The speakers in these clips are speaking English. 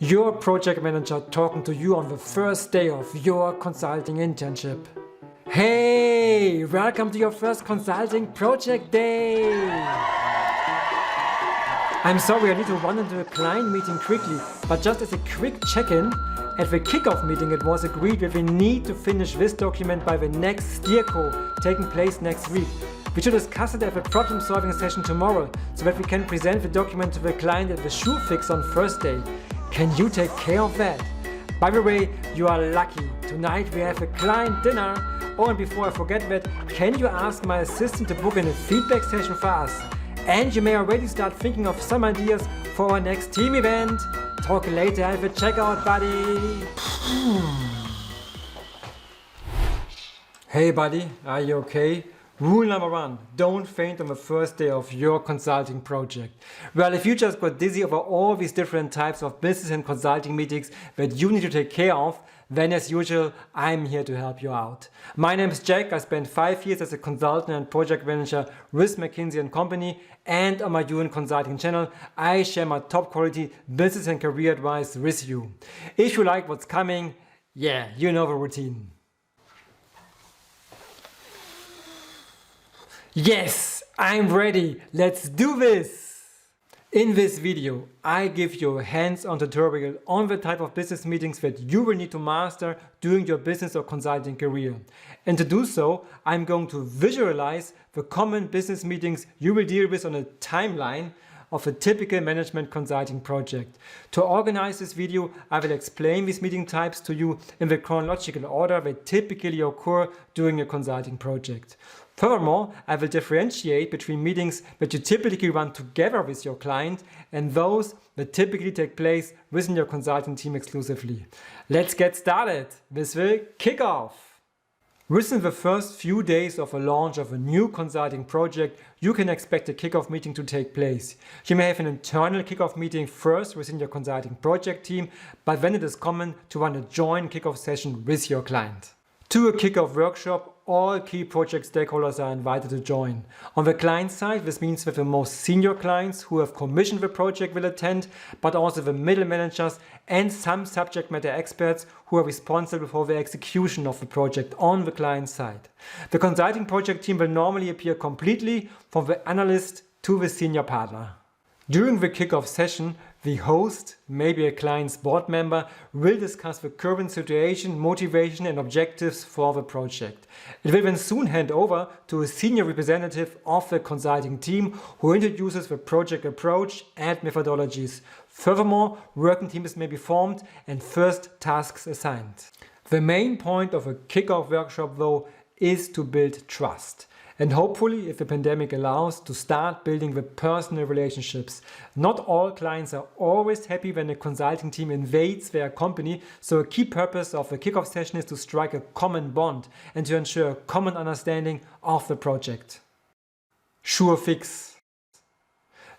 Your project manager talking to you on the first day of your consulting internship. Hey, welcome to your first consulting project day! I'm sorry, I need to run into a client meeting quickly, but just as a quick check-in, at the kickoff meeting it was agreed that we need to finish this document by the next SteerCo taking place next week. We should discuss it at the problem solving session tomorrow, so that we can present the document to the client at the SureFix on Thursday. Can you take care of that? By the way, you are lucky. Tonight we have a client dinner. Oh, and before I forget that, can you ask my assistant to book in a feedback session for us? And you may already start thinking of some ideas for our next team event. Talk later at the checkout, buddy. Hey buddy, are you okay? Rule number 1, don't faint on the first day of your consulting project. Well, if you just got dizzy over all these different types of business and consulting meetings that you need to take care of, then as usual, I'm here to help you out. My name is Jack. I spent 5 years as a consultant and project manager with McKinsey & Company, and on my UN Consulting channel, I share my top quality business and career advice with you. If you like what's coming, yeah, you know the routine. Yes, I'm ready. Let's do this. In this video, I give you a hands-on tutorial on the type of business meetings that you will need to master during your business or consulting career. And to do so, I'm going to visualize the common business meetings you will deal with on a timeline of a typical management consulting project. To organize this video, I will explain these meeting types to you in the chronological order that typically occur during a consulting project. Furthermore, I will differentiate between meetings that you typically run together with your client and those that typically take place within your consulting team exclusively. Let's get started with the kickoff. Within the first few days of a launch of a new consulting project, you can expect a kickoff meeting to take place. You may have an internal kickoff meeting first within your consulting project team, but then it is common to run a joint kickoff session with your client. To a kickoff workshop, all key project stakeholders are invited to join. On the client side, this means that the most senior clients who have commissioned the project will attend, but also the middle managers and some subject matter experts who are responsible for the execution of the project on the client side. The consulting project team will normally appear completely from the analyst to the senior partner. During the kickoff session, the host, maybe a client's board member, will discuss the current situation, motivation and objectives for the project. It will then soon hand over to a senior representative of the consulting team who introduces the project approach and methodologies. Furthermore, working teams may be formed and first tasks assigned. The main point of a kickoff workshop, though, is to build trust. And hopefully, if the pandemic allows, to start building the personal relationships. Not all clients are always happy when a consulting team invades their company, so a key purpose of the kickoff session is to strike a common bond and to ensure a common understanding of the project. SureFix.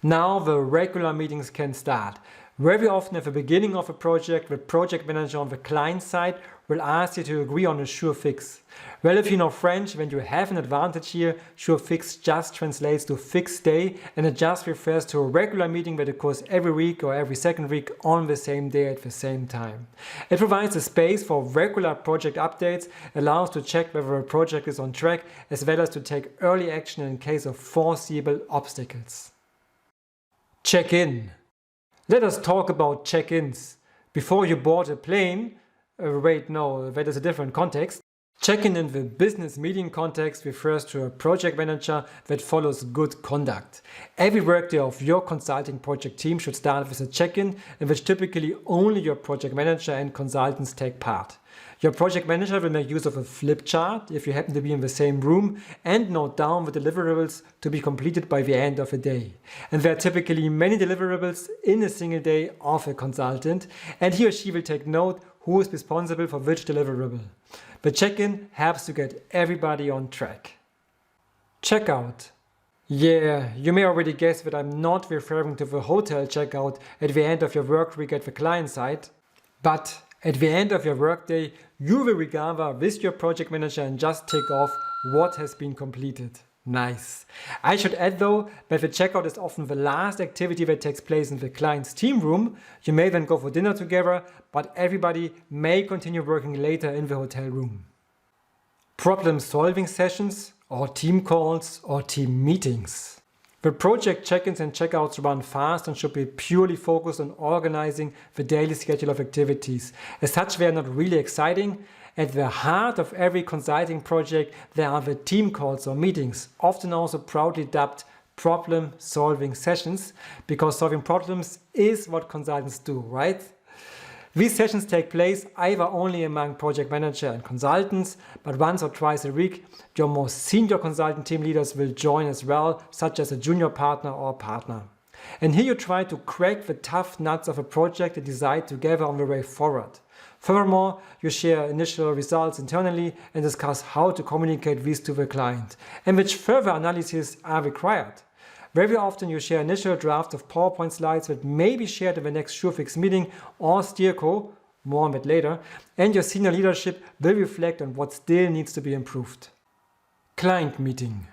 Now the regular meetings can start. Very often at the beginning of a project, the project manager on the client side will ask you to agree on a SureFix. Well, if you know French, then you have an advantage here. SureFix just translates to fixed day, and it just refers to a regular meeting that occurs every week or every second week on the same day at the same time. It provides a space for regular project updates, allows to check whether a project is on track, as well as to take early action in case of foreseeable obstacles. Check-in. Let us talk about check-ins. Before you board a plane, wait, no, that is a different context. Check-in in the business meeting context refers to a project manager that follows good conduct. Every workday of your consulting project team should start with a check-in in which typically only your project manager and consultants take part. Your project manager will make use of a flip chart if you happen to be in the same room and note down the deliverables to be completed by the end of the day. And there are typically many deliverables in a single day of a consultant, and he or she will take note who is responsible for which deliverable. The check-in helps to get everybody on track. Checkout. Yeah, you may already guess that I'm not referring to the hotel checkout at the end of your work week at the client side, but at the end of your workday, you will regather with your project manager and just tick off what has been completed. Nice. I should add though that the checkout is often the last activity that takes place in the client's team room. You may then go for dinner together, but everybody may continue working later in the hotel room. Problem-solving sessions or team calls or team meetings. The project check-ins and checkouts run fast and should be purely focused on organizing the daily schedule of activities. As such, they are not really exciting. At the heart of every consulting project, there are the team calls or meetings, often also proudly dubbed problem-solving sessions, because solving problems is what consultants do, right? These sessions take place either only among project manager and consultants, but once or twice a week, your more senior consultant team leaders will join as well, such as a junior partner or partner. And here you try to crack the tough nuts of a project and decide together on the way forward. Furthermore, you share initial results internally and discuss how to communicate these to the client and which further analyses are required. Very often you share initial drafts of PowerPoint slides that may be shared in the next SureFix meeting or SteerCo, more on that later, and your senior leadership will reflect on what still needs to be improved. Client meeting.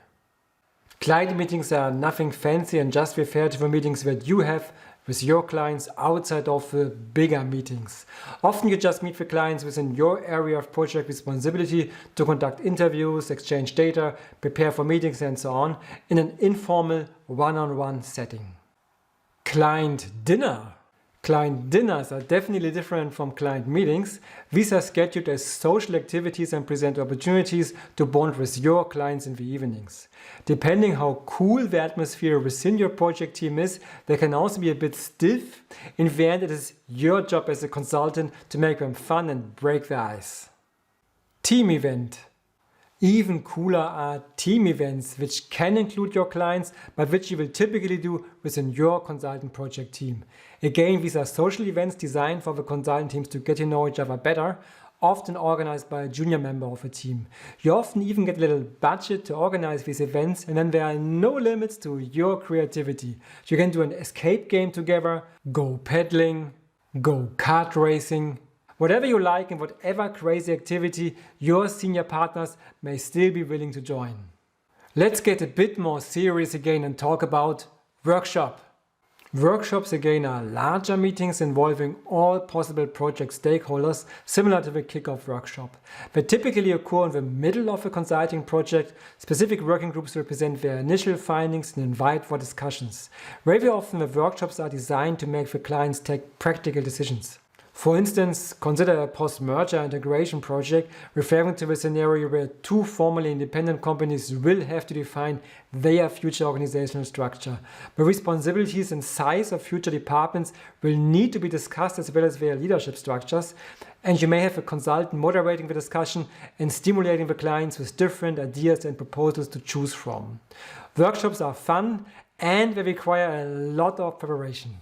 Client meetings are nothing fancy and just refer to the meetings that you have with your clients outside of the bigger meetings. Often you just meet the clients within your area of project responsibility to conduct interviews, exchange data, prepare for meetings and so on in an informal one-on-one setting. Client dinner. Client dinners are definitely different from client meetings. These are scheduled as social activities and present opportunities to bond with your clients in the evenings. Depending how cool the atmosphere within your project team is, they can also be a bit stiff. In the end, it is your job as a consultant to make them fun and break the ice. Team event. Even cooler are team events, which can include your clients, but which you will typically do within your consultant project team. Again, these are social events designed for the consultant teams to get to know each other better, often organized by a junior member of a team. You often even get a little budget to organize these events, and then there are no limits to your creativity. You can do an escape game together, go paddling, go kart racing. Whatever you like and whatever crazy activity your senior partners may still be willing to join. Let's get a bit more serious again and talk about workshop. Workshops again are larger meetings involving all possible project stakeholders, similar to the kickoff workshop. They typically occur in the middle of a consulting project. Specific working groups will present their initial findings and invite for discussions. Very often the workshops are designed to make the clients take practical decisions. For instance, consider a post-merger integration project referring to the scenario where two formerly independent companies will have to define their future organizational structure. The responsibilities and size of future departments will need to be discussed as well as their leadership structures, and you may have a consultant moderating the discussion and stimulating the clients with different ideas and proposals to choose from. Workshops are fun and they require a lot of preparation.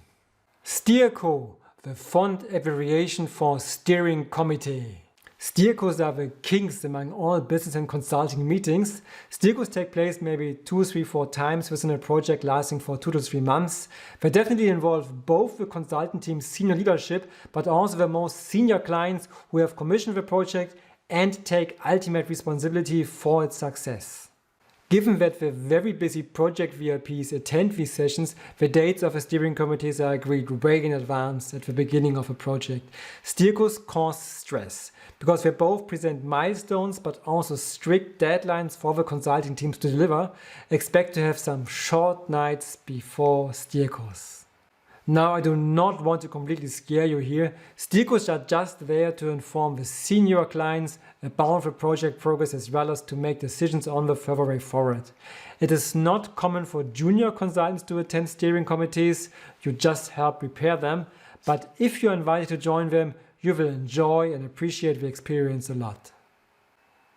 SteerCo, the font abbreviation for steering committee. SteerCos are the kings among all business and consulting meetings. SteerCos take place maybe 2, 3, 4 times within a project lasting for 2 to 3 months. They definitely involve both the consultant team's senior leadership, but also the most senior clients who have commissioned the project and take ultimate responsibility for its success. Given that the very busy project VIPs attend these sessions, the dates of the steering committees are agreed way in advance at the beginning of a project. SteerCos cause stress because they both present milestones but also strict deadlines for the consulting teams to deliver. Expect to have some short nights before SteerCos. Now, I do not want to completely scare you here. SteerCos are just there to inform the senior clients about the project progress as well as to make decisions on the further way forward. It is not common for junior consultants to attend steering committees. You just help prepare them. But if you're invited to join them, you will enjoy and appreciate the experience a lot.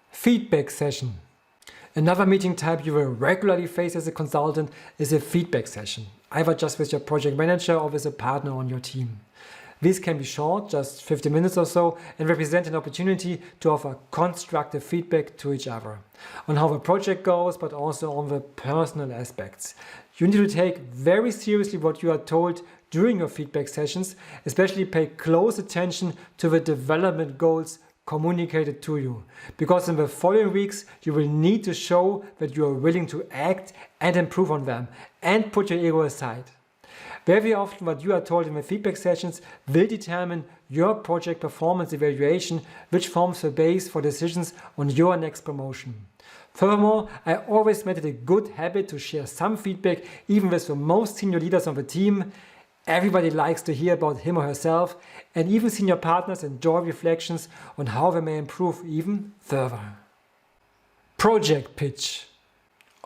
Feedback session. Another meeting type you will regularly face as a consultant is a feedback session, either just with your project manager or with a partner on your team. These can be short, just 50 minutes or so, and represent an opportunity to offer constructive feedback to each other on how the project goes, but also on the personal aspects. You need to take very seriously what you are told during your feedback sessions, especially pay close attention to the development goals communicated to you, because in the following weeks you will need to show that you are willing to act and improve on them and put your ego aside. Very often what you are told in the feedback sessions will determine your project performance evaluation, which forms the base for decisions on your next promotion. Furthermore, I always made it a good habit to share some feedback even with the most senior leaders on the team. Everybody likes to hear about him or herself, and even senior partners enjoy reflections on how they may improve even further. Project pitch.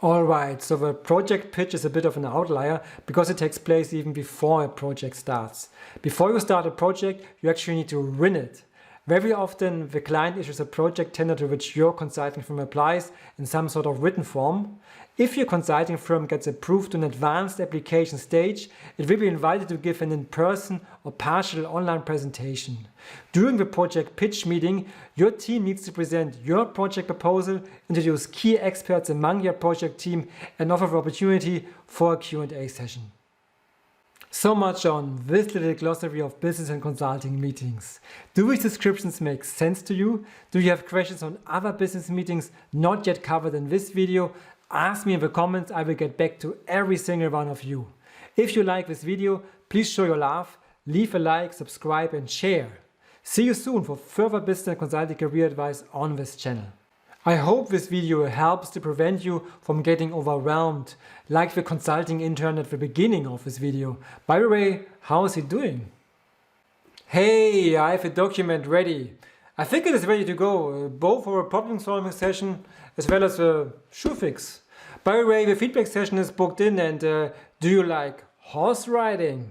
Alright, so the project pitch is a bit of an outlier because it takes place even before a project starts. Before you start a project, you actually need to win it. Very often the client issues a project tender to which your consulting firm applies in some sort of written form. If your consulting firm gets approved to an advanced application stage, it will be invited to give an in-person or partial online presentation. During the project pitch meeting, your team needs to present your project proposal, introduce key experts among your project team, and offer the opportunity for a Q&A session. So much on this little glossary of business and consulting meetings. Do these descriptions make sense to you? Do you have questions on other business meetings not yet covered in this video? Ask me in the comments, I will get back to every single one of you. If you like this video, please show your love, leave a like, subscribe and share. See you soon for further business and consulting career advice on this channel. I hope this video helps to prevent you from getting overwhelmed, like the consulting intern at the beginning of this video. By the way, how is he doing? Hey, I have a document ready. I think it is ready to go, both for a problem solving session as well as a shoe fix. By the way, the feedback session is booked in, and do you like horse riding?